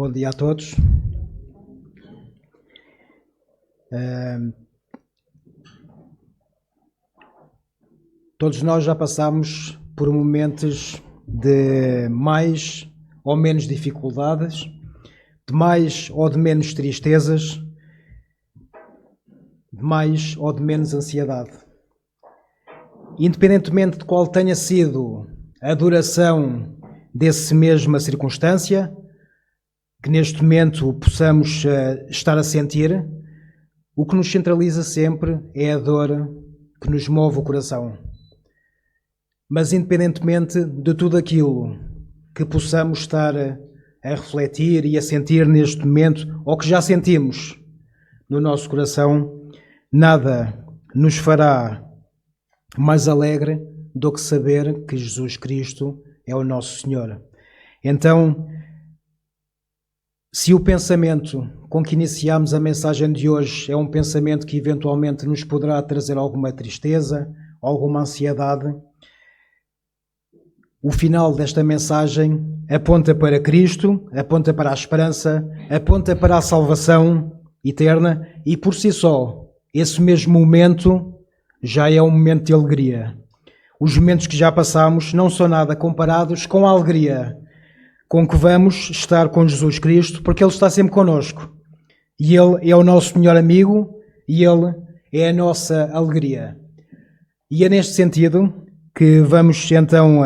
Bom dia a todos. Todos nós já passamos por momentos de mais ou menos dificuldades, de mais ou de menos tristezas, de mais ou de menos ansiedade. Independentemente de qual tenha sido a duração dessa mesma circunstância, que neste momento possamos estar a sentir, o que nos centraliza sempre é a dor que nos move o coração. Mas independentemente de tudo aquilo que possamos estar a refletir e a sentir neste momento, ou que já sentimos no nosso coração, nada nos fará mais alegre do que saber que Jesus Cristo é o nosso Senhor. Então, se o pensamento com que iniciamos a mensagem de hoje é um pensamento que eventualmente nos poderá trazer alguma tristeza, alguma ansiedade, o final desta mensagem aponta para Cristo, aponta para a esperança, aponta para a salvação eterna e por si só, esse mesmo momento já é um momento de alegria. Os momentos que já passamos não são nada comparados com a alegria com que vamos estar com Jesus Cristo, porque Ele está sempre connosco. E Ele é o nosso melhor amigo e Ele é a nossa alegria. E é neste sentido que vamos então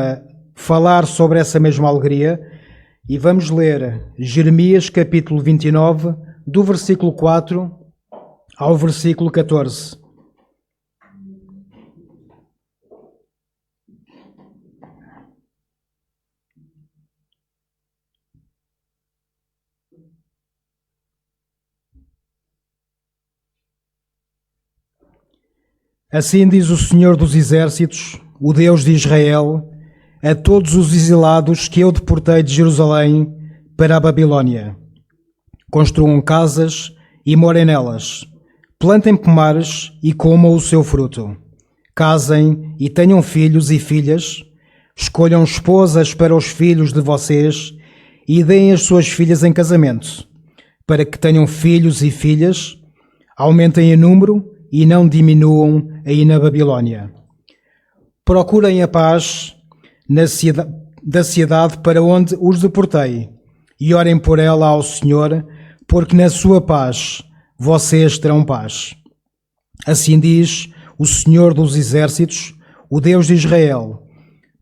falar sobre essa mesma alegria e vamos ler Jeremias capítulo 29, do versículo 4 ao versículo 14. Assim diz o Senhor dos Exércitos, o Deus de Israel, a todos os exilados que eu deportei de Jerusalém para a Babilônia. Construam casas e morem nelas. Plantem pomares e comam o seu fruto. Casem e tenham filhos e filhas. Escolham esposas para os filhos de vocês e deem as suas filhas em casamento, para que tenham filhos e filhas. Aumentem em número e não diminuam aí na Babilônia. Procurem a paz da cidade para onde os deportei e orem por ela ao Senhor, porque na sua paz vocês terão paz. Assim diz o Senhor dos Exércitos, o Deus de Israel.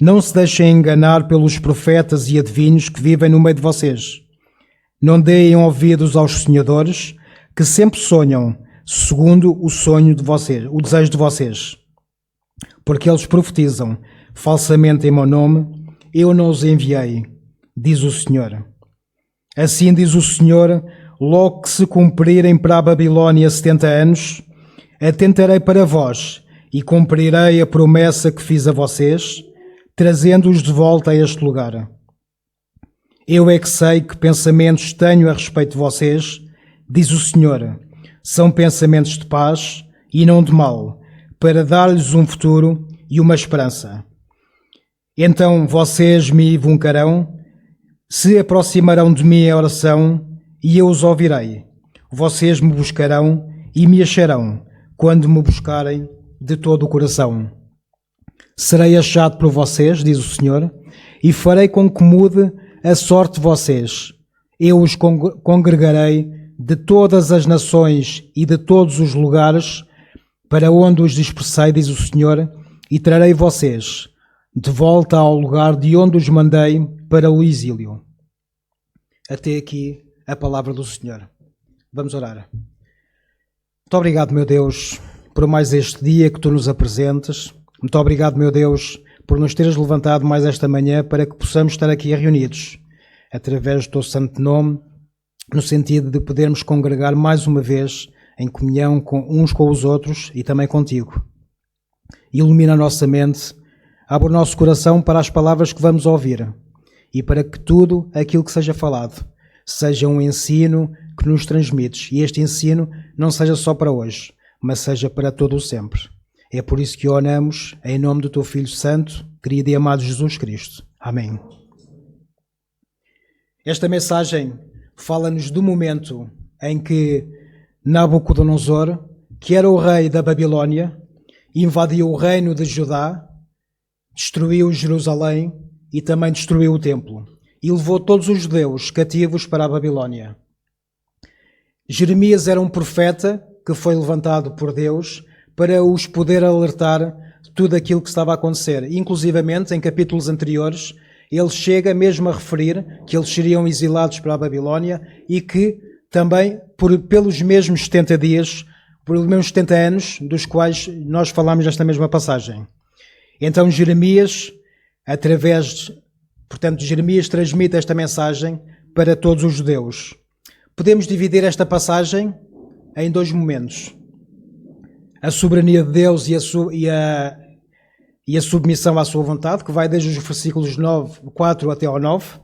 Não se deixem enganar pelos profetas e adivinhos que vivem no meio de vocês. Não deem ouvidos aos sonhadores que sempre sonham segundo o sonho de vocês, o desejo de vocês. Porque eles profetizam falsamente em meu nome, eu não os enviei, diz o Senhor. Assim diz o Senhor, logo que se cumprirem para a Babilônia 70 anos, atentarei para vós e cumprirei a promessa que fiz a vocês, trazendo-os de volta a este lugar. Eu é que sei que pensamentos tenho a respeito de vocês, diz o Senhor. São pensamentos de paz e não de mal, para dar-lhes um futuro e uma esperança. Então vocês me invocarão, se aproximarão de mim em oração, e eu os ouvirei. Vocês me buscarão e me acharão, quando me buscarem de todo o coração. Serei achado por vocês, diz o Senhor, e farei com que mude a sorte de vocês. Eu os congregarei de todas as nações e de todos os lugares para onde os dispersei, diz o Senhor, e trarei vocês de volta ao lugar de onde os mandei para o exílio. Até aqui a palavra do Senhor. Vamos orar. Muito obrigado, meu Deus, por mais este dia que tu nos apresentas. Muito obrigado, meu Deus, por nos teres levantado mais esta manhã para que possamos estar aqui reunidos, através do teu santo nome, no sentido de podermos congregar mais uma vez em comunhão uns com os outros e também contigo. Ilumina a nossa mente, abre o nosso coração para as palavras que vamos ouvir e para que tudo aquilo que seja falado seja um ensino que nos transmites e este ensino não seja só para hoje, mas seja para todo o sempre. É por isso que o oramos em nome do teu Filho Santo, querido e amado Jesus Cristo. Amém. Esta mensagem fala-nos do momento em que Nabucodonosor, que era o rei da Babilónia, invadiu o reino de Judá, destruiu Jerusalém e também destruiu o templo e levou todos os judeus cativos para a Babilónia. Jeremias era um profeta que foi levantado por Deus para os poder alertar de tudo aquilo que estava a acontecer. Inclusivamente, em capítulos anteriores, ele chega mesmo a referir que eles seriam exilados para a Babilónia e que também pelos mesmos 70 dias, pelos mesmos 70 anos, dos quais nós falámos nesta mesma passagem. Então Jeremias, Jeremias transmite esta mensagem para todos os judeus. Podemos dividir esta passagem em dois momentos. A soberania de Deus e a submissão à sua vontade, que vai desde os versículos 4 até ao 9,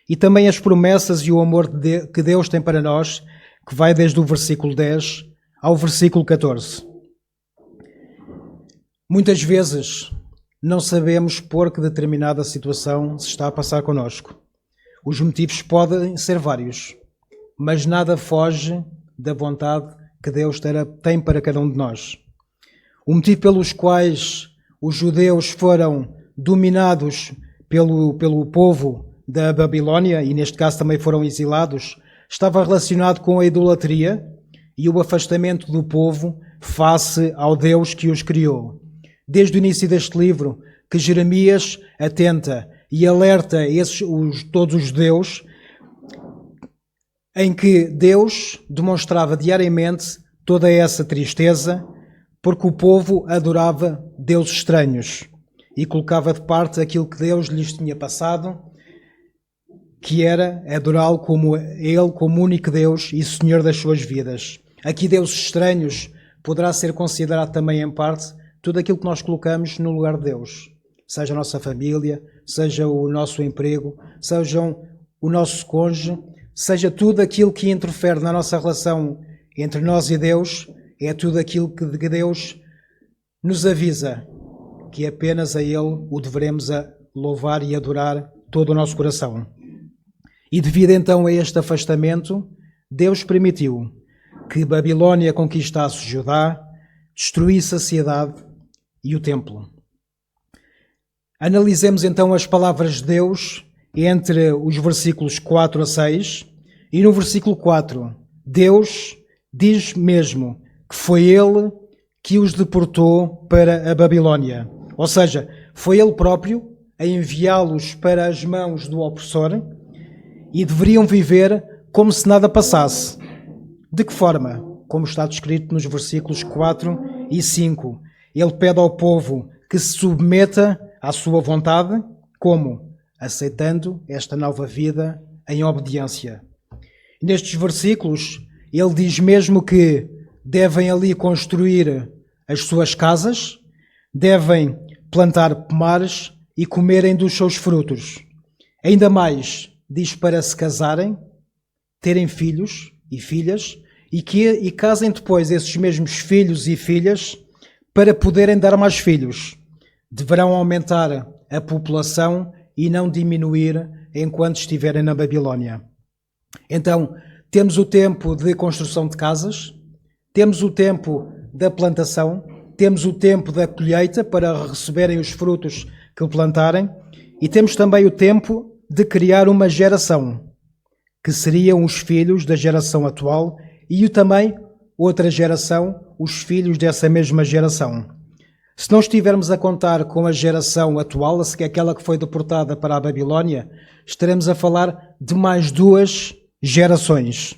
e também as promessas e o amor que Deus tem para nós, que vai desde o versículo 10 ao versículo 14. Muitas vezes não sabemos por que determinada situação se está a passar connosco. Os motivos podem ser vários, mas nada foge da vontade que Deus tem para cada um de nós. O motivo pelos quais os judeus foram dominados pelo povo da Babilónia, e neste caso também foram exilados, estava relacionado com a idolatria e o afastamento do povo face ao Deus que os criou. Desde o início deste livro, que Jeremias atenta e alerta todos os judeus, em que Deus demonstrava diariamente toda essa tristeza, porque o povo adorava deuses estranhos e colocava de parte aquilo que Deus lhes tinha passado, que era adorá-lo como Ele, como único Deus e Senhor das suas vidas. Aqui deuses estranhos poderá ser considerado também em parte tudo aquilo que nós colocamos no lugar de Deus. Seja a nossa família, seja o nosso emprego, seja o nosso cônjuge, seja tudo aquilo que interfere na nossa relação entre nós e Deus, é tudo aquilo que Deus nos avisa, que apenas a Ele o deveremos louvar e adorar todo o nosso coração. E devido então a este afastamento, Deus permitiu que Babilónia conquistasse Judá, destruísse a cidade e o templo. Analisemos então as palavras de Deus entre os versículos 4 a 6, e no versículo 4, Deus diz mesmo que foi Ele que os deportou para a Babilónia. Ou seja, foi Ele próprio a enviá-los para as mãos do opressor e deveriam viver como se nada passasse. De que forma? Como está descrito nos versículos 4 e 5. Ele pede ao povo que se submeta à sua vontade, como? Aceitando esta nova vida em obediência. Nestes versículos, ele diz mesmo que devem ali construir as suas casas, devem plantar pomares e comerem dos seus frutos. Ainda mais, diz para se casarem, terem filhos e filhas, e casem depois esses mesmos filhos e filhas para poderem dar mais filhos. Deverão aumentar a população e não diminuir enquanto estiverem na Babilónia. Então, temos o tempo de construção de casas, temos o tempo da plantação, temos o tempo da colheita para receberem os frutos que plantarem, e temos também o tempo de criar uma geração, que seriam os filhos da geração atual e também outra geração, os filhos dessa mesma geração. Se não estivermos a contar com a geração atual, aquela que foi deportada para a Babilónia, estaremos a falar de mais duas gerações.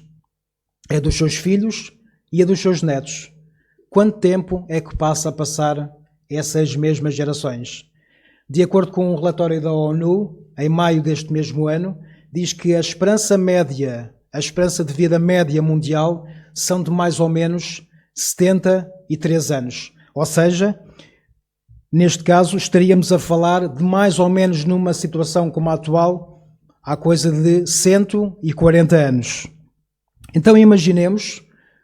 É dos seus filhos e a dos seus netos. Quanto tempo é que passa a passar essas mesmas gerações? De acordo com um relatório da ONU, em maio deste mesmo ano, diz que a esperança de vida média mundial são de mais ou menos 73 anos. Ou seja, neste caso, estaríamos a falar de mais ou menos numa situação como a atual, há coisa de 140 anos. Então imaginemos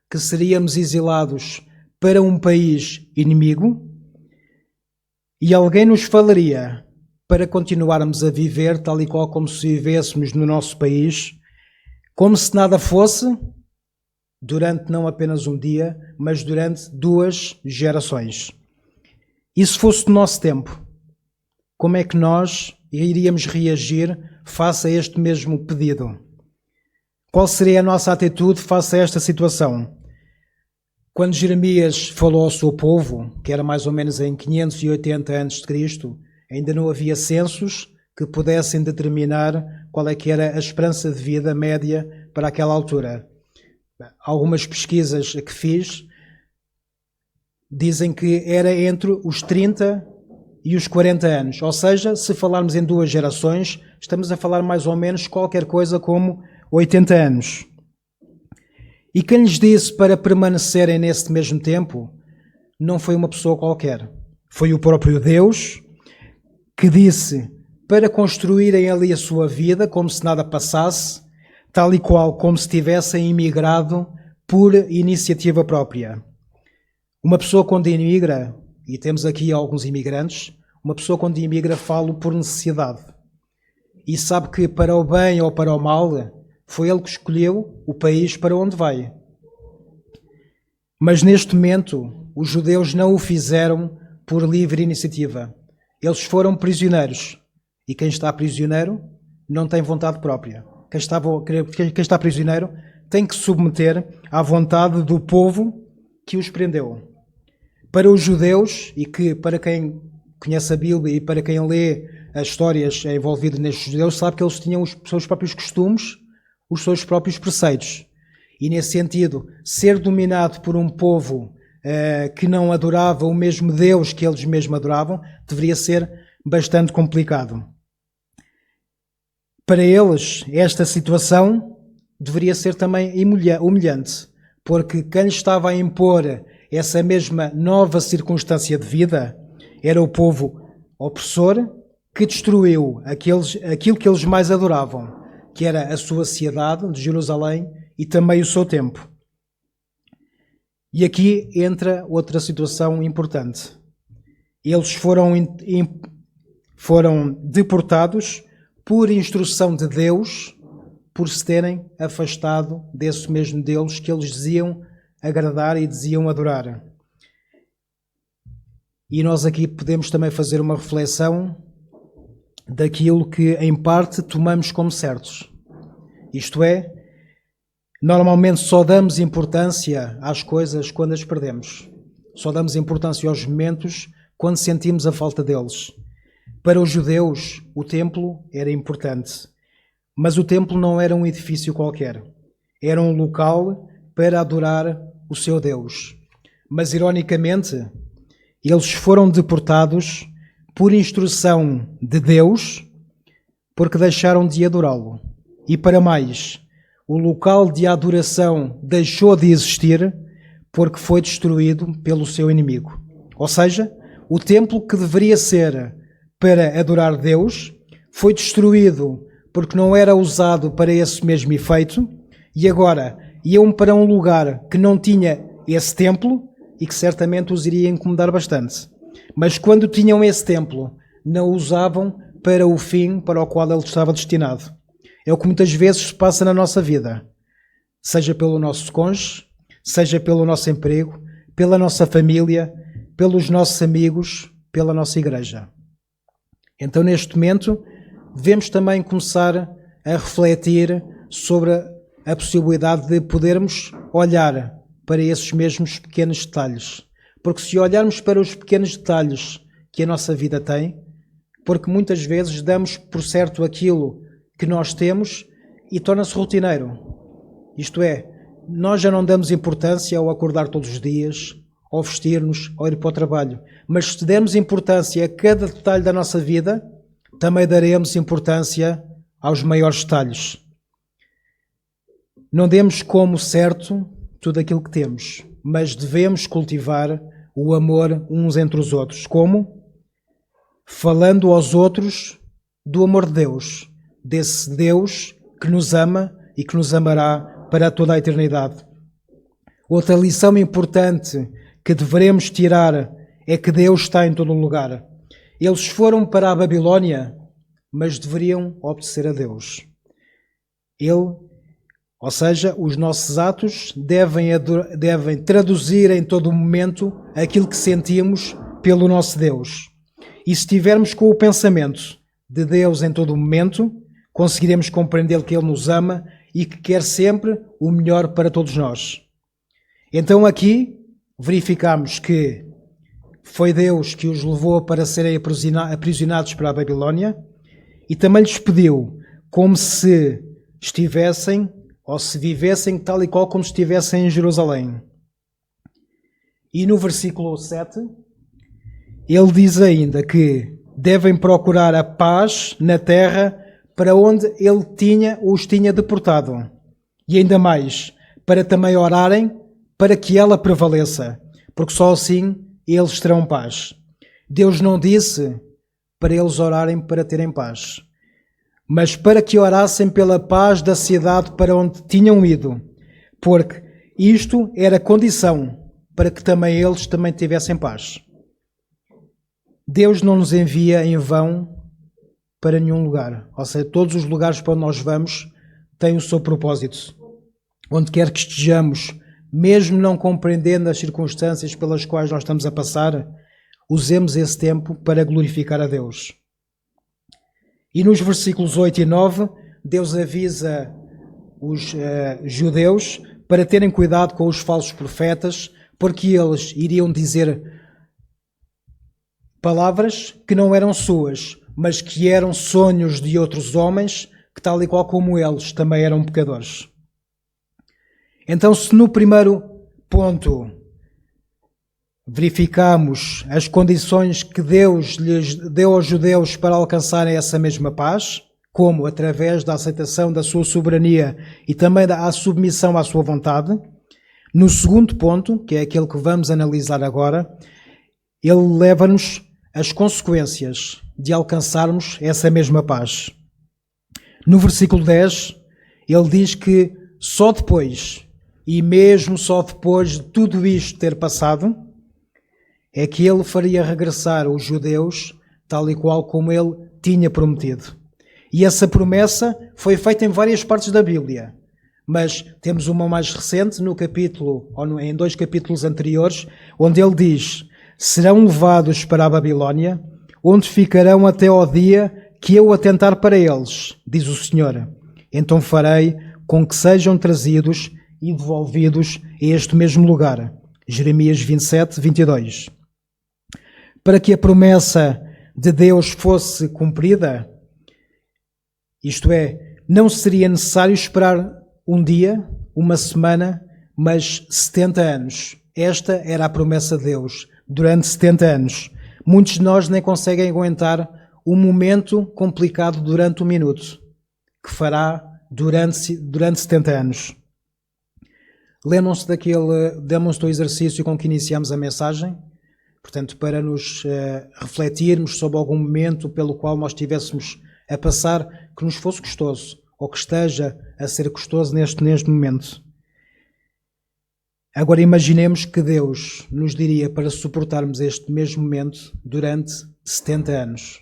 que seríamos exilados para um país inimigo e alguém nos falaria para continuarmos a viver tal e qual como se vivêssemos no nosso país, como se nada fosse, durante não apenas um dia, mas durante 2 gerações. E se fosse do nosso tempo, como é que nós iríamos reagir face a este mesmo pedido? Qual seria a nossa atitude face a esta situação? Quando Jeremias falou ao seu povo, que era mais ou menos em 580 a.C., ainda não havia censos que pudessem determinar qual é que era a esperança de vida média para aquela altura. Algumas pesquisas que fiz dizem que era entre os 30 e os 40 anos. Ou seja, se falarmos em 2 gerações, estamos a falar mais ou menos qualquer coisa como 80 anos. E quem lhes disse para permanecerem nesse mesmo tempo não foi uma pessoa qualquer. Foi o próprio Deus que disse para construírem ali a sua vida como se nada passasse, tal e qual como se tivessem imigrado por iniciativa própria. Uma pessoa quando imigra, e temos aqui alguns imigrantes, uma pessoa quando imigra fala por necessidade. E sabe que para o bem ou para o mal, foi ele que escolheu o país para onde vai. Mas neste momento, os judeus não o fizeram por livre iniciativa. Eles foram prisioneiros. E quem está prisioneiro não tem vontade própria. Quem está prisioneiro tem que se submeter à vontade do povo que os prendeu. Para os judeus, e que para quem conhece a Bíblia e para quem lê as histórias envolvidas nestes judeus, sabe que eles tinham os seus próprios costumes, os seus próprios preceitos. E nesse sentido, ser dominado por um povo que não adorava o mesmo Deus que eles mesmos adoravam, deveria ser bastante complicado. Para eles, esta situação deveria ser também humilhante, porque quem lhes estava a impor essa mesma nova circunstância de vida era o povo opressor que destruiu aquilo que eles mais adoravam, que era a sua cidade de Jerusalém e também o seu tempo. E aqui entra outra situação importante. Eles foram deportados por instrução de Deus, por se terem afastado desse mesmo Deus que eles diziam agradar e diziam adorar. E nós aqui podemos também fazer uma reflexão daquilo que em parte tomamos como certos. Isto é, normalmente só damos importância às coisas quando as perdemos. Só damos importância aos momentos quando sentimos a falta deles. Para os judeus, o templo era importante. Mas o templo não era um edifício qualquer. Era um local para adorar o seu Deus. Mas, ironicamente, eles foram deportados por instrução de Deus porque deixaram de adorá-lo. E para mais, o local de adoração deixou de existir porque foi destruído pelo seu inimigo. Ou seja, o templo que deveria ser para adorar Deus foi destruído porque não era usado para esse mesmo efeito e agora iam para um lugar que não tinha esse templo e que certamente os iria incomodar bastante. Mas quando tinham esse templo, não o usavam para o fim para o qual ele estava destinado. É o que muitas vezes se passa na nossa vida, seja pelo nosso cônjuge, seja pelo nosso emprego, pela nossa família, pelos nossos amigos, pela nossa igreja. Então, neste momento, devemos também começar a refletir sobre a possibilidade de podermos olhar para esses mesmos pequenos detalhes. Porque se olharmos para os pequenos detalhes que a nossa vida tem, porque muitas vezes damos por certo aquilo que nós temos e torna-se rotineiro. Isto é, nós já não damos importância ao acordar todos os dias, ao vestir-nos, ao ir para o trabalho. Mas se dermos importância a cada detalhe da nossa vida, também daremos importância aos maiores detalhes. Não demos como certo tudo aquilo que temos, mas devemos cultivar o amor uns entre os outros. Como? Falando aos outros do amor de Deus, desse Deus que nos ama e que nos amará para toda a eternidade. Outra lição importante que devemos tirar é que Deus está em todo lugar. Eles foram para a Babilónia, mas deveriam obedecer a Deus. Ele Ou seja, os nossos atos devem traduzir em todo o momento aquilo que sentimos pelo nosso Deus. E se estivermos com o pensamento de Deus em todo o momento, conseguiremos compreender que Ele nos ama e que quer sempre o melhor para todos nós. Então aqui verificamos que foi Deus que os levou para serem aprisionados para a Babilónia e também lhes pediu como se estivessem ou se vivessem tal e qual como estivessem em Jerusalém. E no versículo 7, ele diz ainda que devem procurar a paz na terra para onde ele os tinha deportado. E ainda mais, para também orarem para que ela prevaleça, porque só assim eles terão paz. Deus não disse para eles orarem para terem paz, mas para que orassem pela paz da cidade para onde tinham ido, porque isto era condição para que também eles também tivessem paz. Deus não nos envia em vão para nenhum lugar. Ou seja, todos os lugares para onde nós vamos têm o seu propósito. Onde quer que estejamos, mesmo não compreendendo as circunstâncias pelas quais nós estamos a passar, usemos esse tempo para glorificar a Deus. E nos versículos 8 e 9, Deus avisa os judeus para terem cuidado com os falsos profetas, porque eles iriam dizer palavras que não eram suas, mas que eram sonhos de outros homens, que tal e qual como eles também eram pecadores. Então, se no primeiro ponto verificamos as condições que Deus lhes deu aos judeus para alcançarem essa mesma paz, como através da aceitação da sua soberania e também da submissão à sua vontade, no segundo ponto, que é aquele que vamos analisar agora, ele leva-nos às consequências de alcançarmos essa mesma paz. No versículo 10, ele diz que só depois, e mesmo só depois de tudo isto ter passado, é que ele faria regressar os judeus tal e qual como ele tinha prometido. E essa promessa foi feita em várias partes da Bíblia, mas temos uma mais recente no capítulo, ou em 2 capítulos anteriores, onde ele diz: serão levados para a Babilónia, onde ficarão até ao dia que eu atentar para eles, diz o Senhor. Então farei com que sejam trazidos e devolvidos a este mesmo lugar. Jeremias 27, 22. Para que a promessa de Deus fosse cumprida, isto é, não seria necessário esperar um dia, uma semana, mas 70 anos. Esta era a promessa de Deus, durante 70 anos. Muitos de nós nem conseguem aguentar um momento complicado durante um minuto, que fará durante 70 anos. Lembram-se do exercício com que iniciamos a mensagem? Portanto, para nos refletirmos sobre algum momento pelo qual nós estivéssemos a passar que nos fosse gostoso, ou que esteja a ser gostoso neste momento. Agora imaginemos que Deus nos diria para suportarmos este mesmo momento durante 70 anos.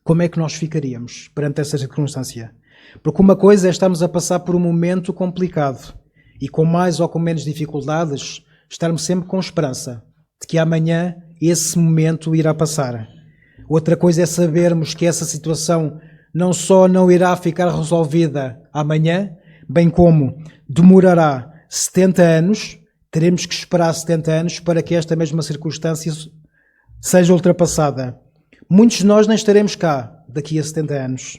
Como é que nós ficaríamos perante essa circunstância? Porque uma coisa é estarmos a passar por um momento complicado e com mais ou com menos dificuldades, estarmos sempre com esperança de que amanhã esse momento irá passar. Outra coisa é sabermos que essa situação não só não irá ficar resolvida amanhã, bem como demorará 70 anos, teremos que esperar 70 anos para que esta mesma circunstância seja ultrapassada. Muitos de nós nem estaremos cá daqui a 70 anos.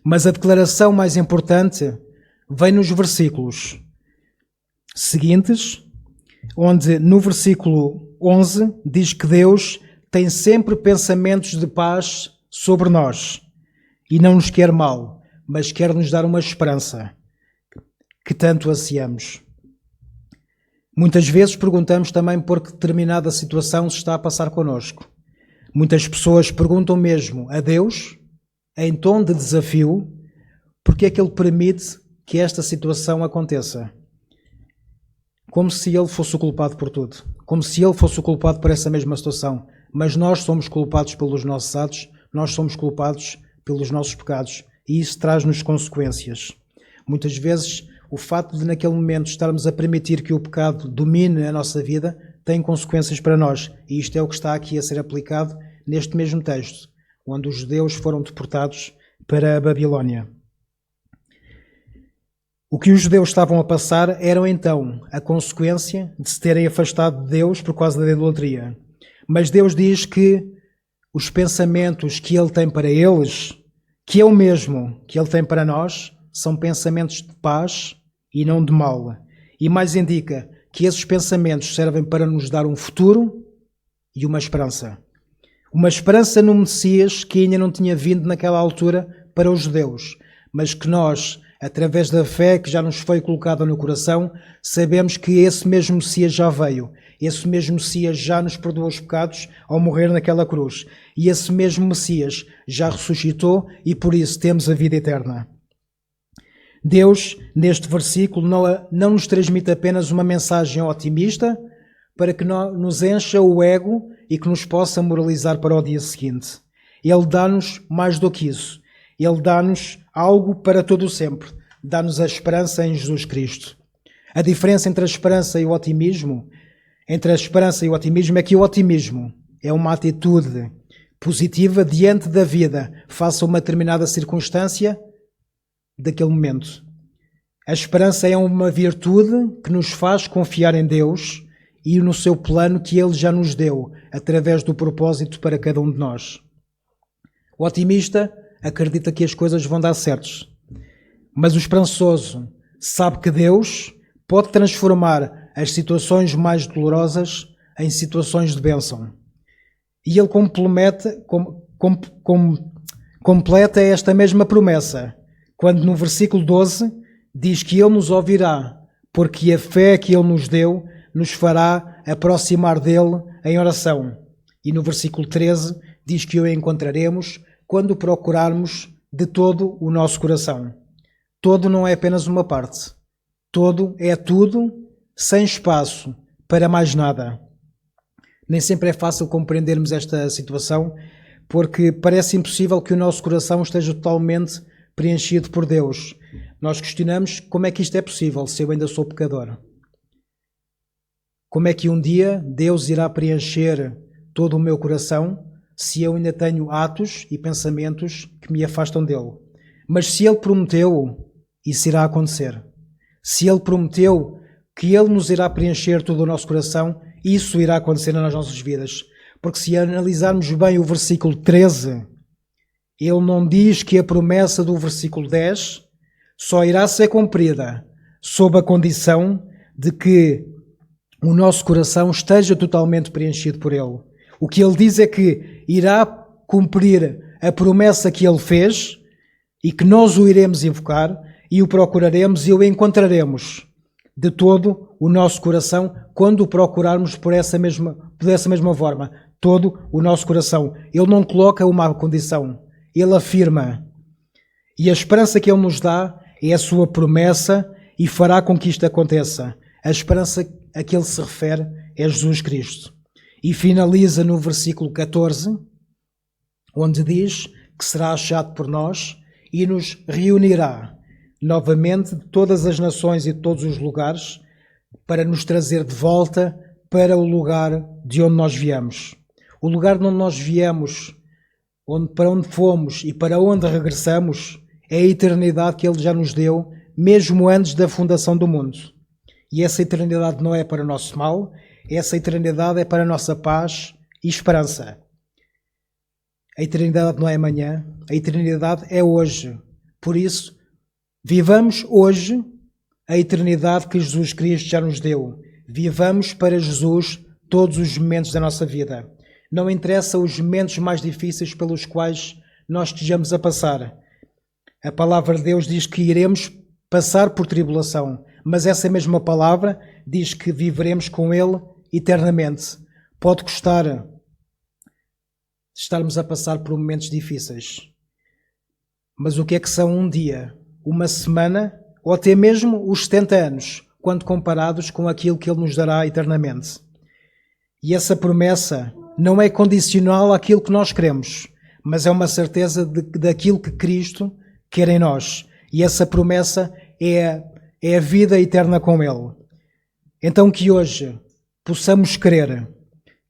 Mas a declaração mais importante vem nos versículos seguintes, onde no versículo 11 diz que Deus tem sempre pensamentos de paz sobre nós e não nos quer mal, mas quer nos dar uma esperança que tanto ansiamos. Muitas vezes perguntamos também por que determinada situação se está a passar connosco. Muitas pessoas perguntam mesmo a Deus, em tom de desafio, porque é que Ele permite que esta situação aconteça. Como se Ele fosse o culpado por tudo. Como se Ele fosse o culpado por essa mesma situação. Mas nós somos culpados pelos nossos atos, nós somos culpados pelos nossos pecados. E isso traz-nos consequências. Muitas vezes, o facto de naquele momento estarmos a permitir que o pecado domine a nossa vida tem consequências para nós. E isto é o que está aqui a ser aplicado neste mesmo texto, onde os judeus foram deportados para a Babilónia. O que os judeus estavam a passar era então a consequência de se terem afastado de Deus por causa da idolatria. Mas Deus diz que os pensamentos que Ele tem para eles, que é o mesmo que Ele tem para nós, são pensamentos de paz e não de mal. E mais indica que esses pensamentos servem para nos dar um futuro e uma esperança. Uma esperança no Messias que ainda não tinha vindo naquela altura para os judeus, mas que nós, através da fé que já nos foi colocada no coração, sabemos que esse mesmo Messias já veio. Esse mesmo Messias já nos perdoou os pecados ao morrer naquela cruz. E esse mesmo Messias já ressuscitou e por isso temos a vida eterna. Deus, neste versículo, não nos transmite apenas uma mensagem otimista para que nos encha o ego e que nos possa moralizar para o dia seguinte. Ele dá-nos mais do que isso. Ele dá-nos algo para todo o sempre. Dá-nos a esperança em Jesus Cristo. A diferença entre a esperança e o otimismo, é que o otimismo é uma atitude positiva diante da vida, face a uma determinada circunstância daquele momento. A esperança é uma virtude que nos faz confiar em Deus e no seu plano que Ele já nos deu, através do propósito para cada um de nós. O otimista acredita que as coisas vão dar certos, mas o esperançoso sabe que Deus pode transformar as situações mais dolorosas em situações de bênção. E ele completa esta mesma promessa, quando no versículo 12 diz que Ele nos ouvirá, porque a fé que Ele nos deu nos fará aproximar dele em oração. E no versículo 13 diz que o encontraremos quando o procurarmos de todo o nosso coração. Todo não é apenas uma parte. Todo é tudo, sem espaço para mais nada. Nem sempre é fácil compreendermos esta situação, porque parece impossível que o nosso coração esteja totalmente preenchido por Deus. Nós questionamos como é que isto é possível se eu ainda sou pecador. Como é que um dia Deus irá preencher todo o meu coração se eu ainda tenho atos e pensamentos que me afastam dele? Mas se Ele prometeu, isso irá acontecer. Se Ele prometeu que Ele nos irá preencher todo o nosso coração, isso irá acontecer nas nossas vidas. Porque se analisarmos bem o versículo 13, ele não diz que a promessa do versículo 10 só irá ser cumprida sob a condição de que o nosso coração esteja totalmente preenchido por Ele. O que Ele diz é que irá cumprir a promessa que Ele fez e que nós o iremos invocar e o procuraremos e o encontraremos de todo o nosso coração quando o procurarmos dessa mesma forma. Todo o nosso coração. Ele não coloca uma condição. Ele afirma. E a esperança que Ele nos dá é a sua promessa e fará com que isto aconteça. A esperança a que Ele se refere é Jesus Cristo. E finaliza no versículo 14, onde diz que será achado por nós e nos reunirá novamente de todas as nações e de todos os lugares para nos trazer de volta para o lugar de onde nós viemos. O lugar de onde nós viemos, para onde fomos e para onde regressamos, é a eternidade que Ele já nos deu, mesmo antes da fundação do mundo. E essa eternidade não é para o nosso mal, essa eternidade é para a nossa paz e esperança. A eternidade não é amanhã, a eternidade é hoje. Por isso, vivamos hoje a eternidade que Jesus Cristo já nos deu. Vivamos para Jesus todos os momentos da nossa vida. Não interessa os momentos mais difíceis pelos quais nós estejamos a passar. A palavra de Deus diz que iremos passar por tribulação, mas essa mesma palavra diz que viveremos com Ele eternamente. Pode custar estarmos a passar por momentos difíceis, mas o que é que são um dia, uma semana ou até mesmo os 70 anos, quando comparados com aquilo que Ele nos dará eternamente? E essa promessa não é condicional àquilo que nós queremos, mas é uma certeza daquilo que Cristo quer em nós. E essa promessa é a vida eterna com Ele. Então que hoje possamos crer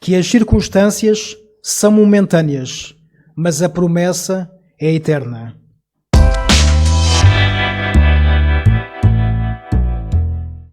que as circunstâncias são momentâneas, mas a promessa é eterna.